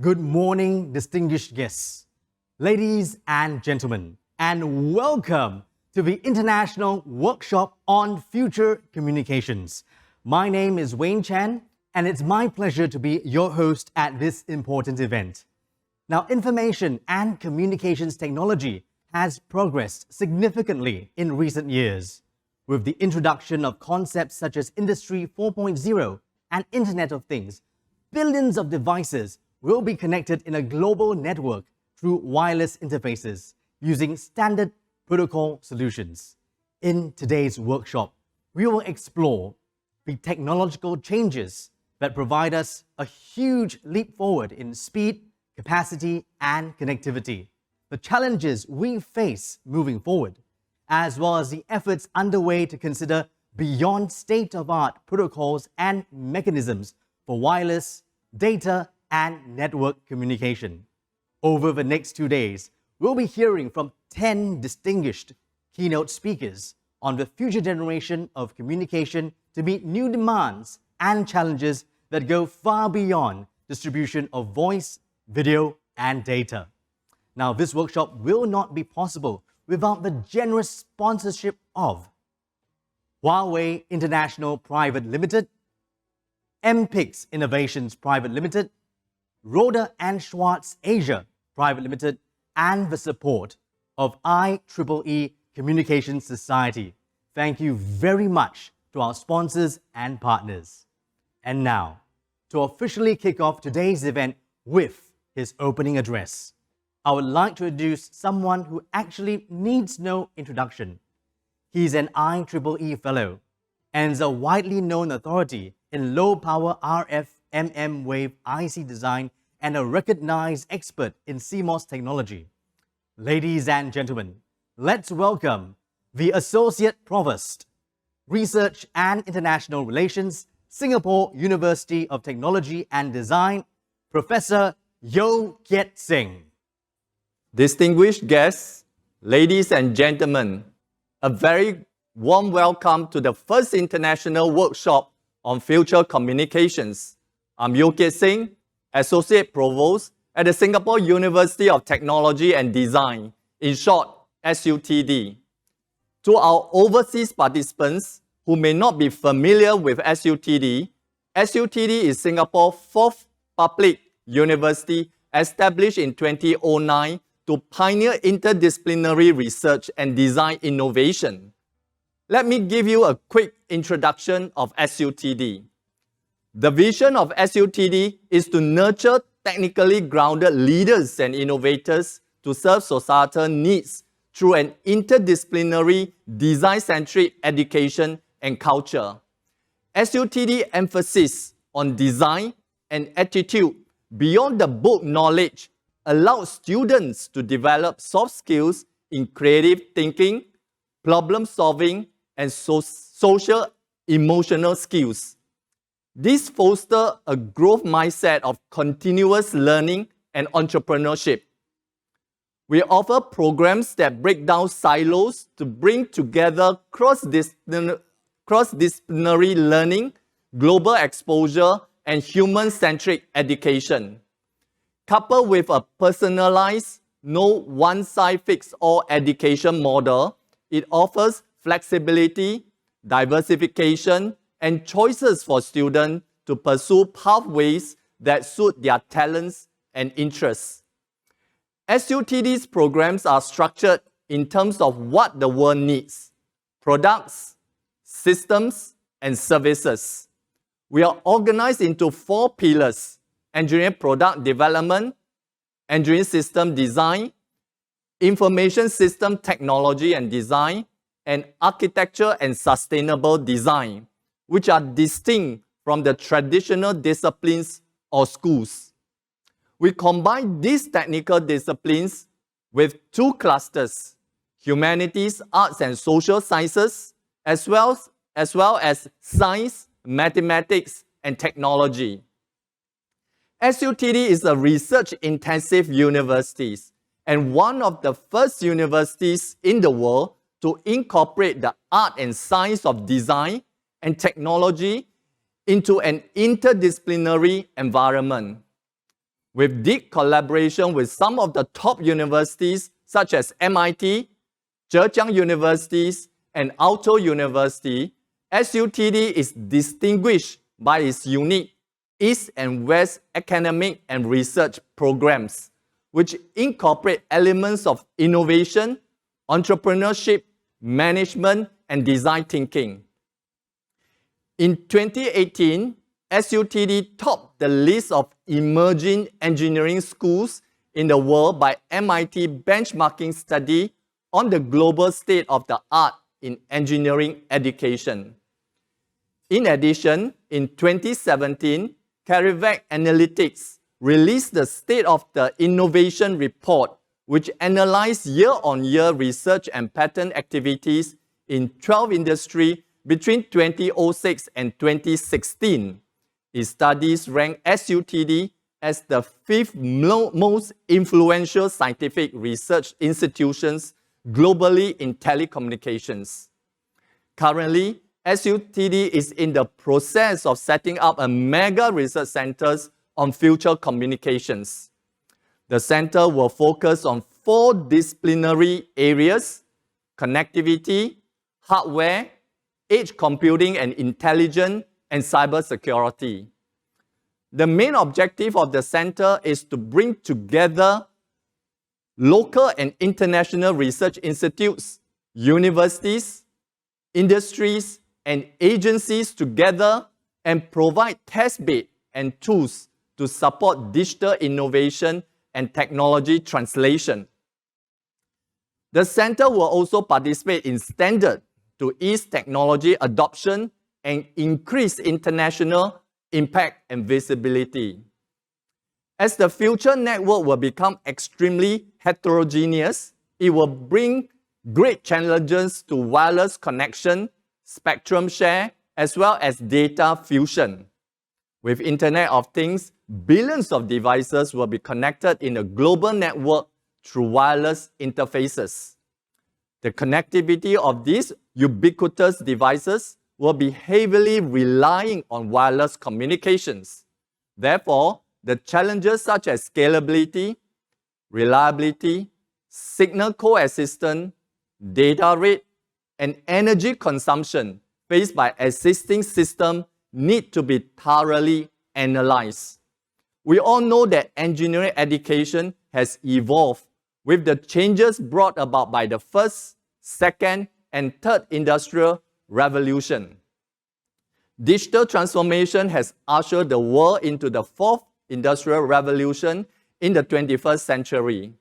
Good morning, distinguished guests, ladies and gentlemen, and welcome to the International Workshop on Future Communications. My name is Wayne Chan, and it's my pleasure to be your host at this important event. Now, information and communications technology has progressed significantly in recent years, with the introduction of concepts such as Industry 4.0 and Internet of Things. Billions of devices will be connected in a global network through wireless interfaces using standard protocol solutions. In today's workshop, we will explore the technological changes that provide us a huge leap forward in speed, capacity, and connectivity, the challenges we face moving forward, as well as the efforts underway to consider beyond state-of-art protocols and mechanisms for wireless, data, and network communication. Over the next 2 days, we'll be hearing from 10 distinguished keynote speakers on the future generation of communication to meet new demands and challenges that go far beyond distribution of voice, video, and data. Now, this workshop will not be possible without the generous sponsorship of Huawei International Private Limited, MPIX Innovations Private Limited, Roda and Schwartz Asia Private Limited, and the support of IEEE Communications Society. Thank you very much to our sponsors and partners. And now, to officially kick off today's event with his opening address, I would like to introduce someone who actually needs no introduction. He's an IEEE Fellow and is a widely known authority in low-power RF MM-wave IC design and a recognized expert in CMOS technology. Ladies and gentlemen, let's welcome the Associate Provost, Research and International Relations, Singapore University of Technology and Design, Professor Yeo Kiat Seng. Distinguished guests, ladies and gentlemen, a very warm welcome to the first International Workshop on Future Communications. I'm Yeo Kiat Seng, Associate Provost at the Singapore University of Technology and Design, in short, SUTD. To our overseas participants who may not be familiar with SUTD, SUTD is Singapore's fourth public university established in 2009 to pioneer interdisciplinary research and design innovation. Let me give you a quick introduction of SUTD. The vision of SUTD is to nurture technically grounded leaders and innovators to serve societal needs through an interdisciplinary, design-centric education and culture. SUTD emphasis on design and attitude beyond the book knowledge allows students to develop soft skills in creative thinking, problem-solving, and social emotional skills. This fosters a growth mindset of continuous learning and entrepreneurship. We offer programs that break down silos to bring together cross-disciplinary learning, global exposure, and human-centric education. Coupled with a personalized, no one-size-fits-all education model, it offers flexibility, diversification, and choices for students to pursue pathways that suit their talents and interests. SUTD's programs are structured in terms of what the world needs: products, systems, and services. We are organized into 4 pillars: engineering product development, engineering system design, information system technology and design, and architecture and sustainable design, which are distinct from the traditional disciplines or schools. We combine these technical disciplines with 2 clusters: humanities, arts, and social sciences, as well as science, mathematics, and technology. SUTD is a research-intensive university and one of the first universities in the world to incorporate the art and science of design and technology into an interdisciplinary environment. With deep collaboration with some of the top universities such as MIT, Zhejiang Universities, and Aalto University, SUTD is distinguished by its unique East and West academic and research programs, which incorporate elements of innovation, entrepreneurship, management, and design thinking. In 2018, SUTD topped the list of emerging engineering schools in the world by MIT benchmarking study on the global state of the art in engineering education. In addition, in 2017, Carivac Analytics released the State of the Innovation Report, which analyzed year-on-year research and patent activities in 12 industries between 2006 and 2016. Its studies ranked SUTD as the 5th most influential scientific research institutions globally in telecommunications. Currently, SUTD is in the process of setting up a mega research center on future communications. The center will focus on 4 disciplinary areas: connectivity, hardware, edge computing and intelligence, and cybersecurity. The main objective of the center is to bring together local and international research institutes, universities, industries, and agencies together and provide test bed and tools to support digital innovation and technology translation. The center will also participate in standards to ease technology adoption and increase international impact and visibility. As the future network will become extremely heterogeneous, it will bring great challenges to wireless connection, spectrum share, as well as data fusion. With Internet of Things, billions of devices will be connected in a global network through wireless interfaces. The connectivity of these ubiquitous devices will be heavily relying on wireless communications. Therefore, the challenges such as scalability, reliability, signal coexistence, data rate, and energy consumption faced by existing systems need to be thoroughly analyzed. We all know that engineering education has evolved with the changes brought about by the first, second, and third industrial revolution. Digital transformation has ushered the world into the fourth industrial revolution in the 21st century,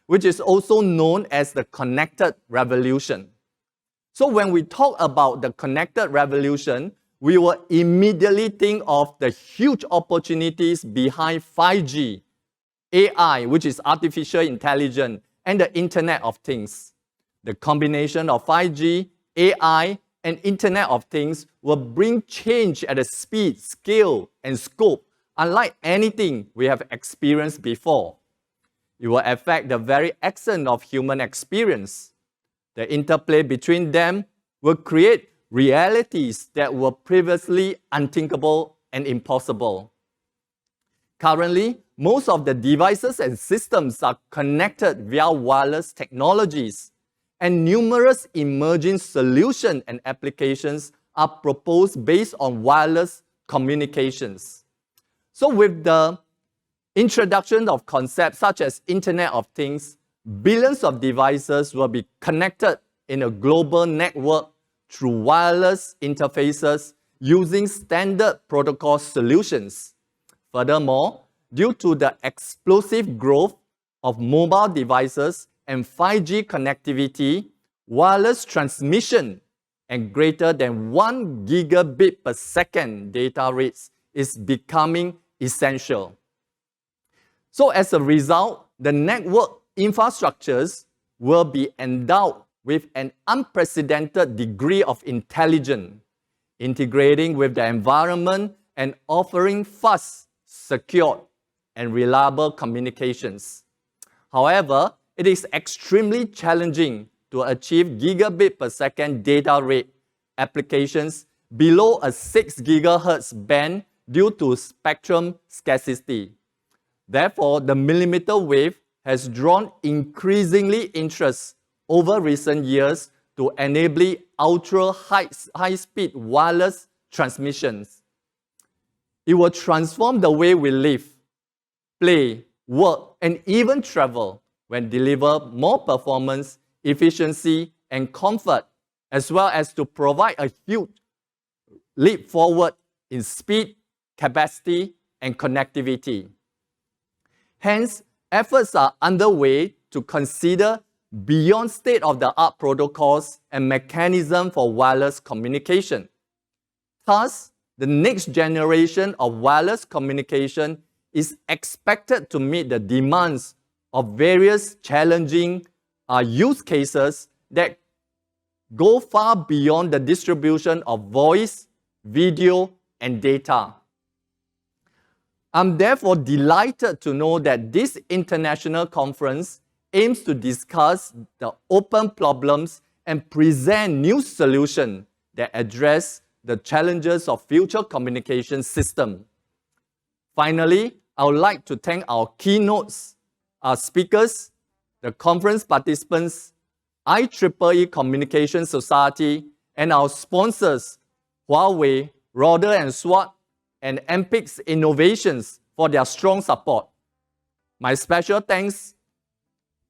which is also known as the connected revolution. So when we talk about the connected revolution, we will immediately think of the huge opportunities behind 5G, AI, which is artificial intelligence, and the Internet of Things. The combination of 5G, AI, and Internet of Things will bring change at a speed, scale, and scope unlike anything we have experienced before. It will affect the very essence of human experience. The interplay between them will create realities that were previously unthinkable and impossible. Currently, most of the devices and systems are connected via wireless technologies, and numerous emerging solutions and applications are proposed based on wireless communications. So with the introduction of concepts such as Internet of Things, billions of devices will be connected in a global network through wireless interfaces using standard protocol solutions. Furthermore, due to the explosive growth of mobile devices and 5G connectivity, wireless transmission and greater than 1 gigabit per second data rates is becoming essential. So as a result, the network infrastructures will be endowed with an unprecedented degree of intelligence, integrating with the environment and offering fast, secure, and reliable communications. However, it is extremely challenging to achieve gigabit per second data rate applications below a 6 GHz band due to spectrum scarcity. Therefore, the millimeter wave has drawn increasingly interest over recent years to enable high-speed wireless transmissions. It will transform the way we live, play, work, and even travel when deliver more performance, efficiency, and comfort, as well as to provide a huge leap forward in speed, capacity, and connectivity. Hence, efforts are underway to consider beyond state-of-the-art protocols and mechanisms for wireless communication. Thus, the next generation of wireless communication is expected to meet the demands of various challenging use cases that go far beyond the distribution of voice, video, and data. I'm therefore delighted to know that this international conference aims to discuss the open problems and present new solutions that address the challenges of future communication system. Finally, I would like to thank our keynotes, our speakers, the conference participants, IEEE Communication Society, and our sponsors, Huawei, Roder & Swart, and MPIC's Innovations for their strong support. My special thanks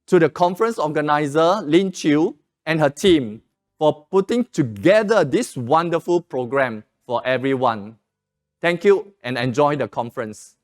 to the conference organizer, Lin Chiu, and her team for putting together this wonderful program for everyone. Thank you and enjoy the conference.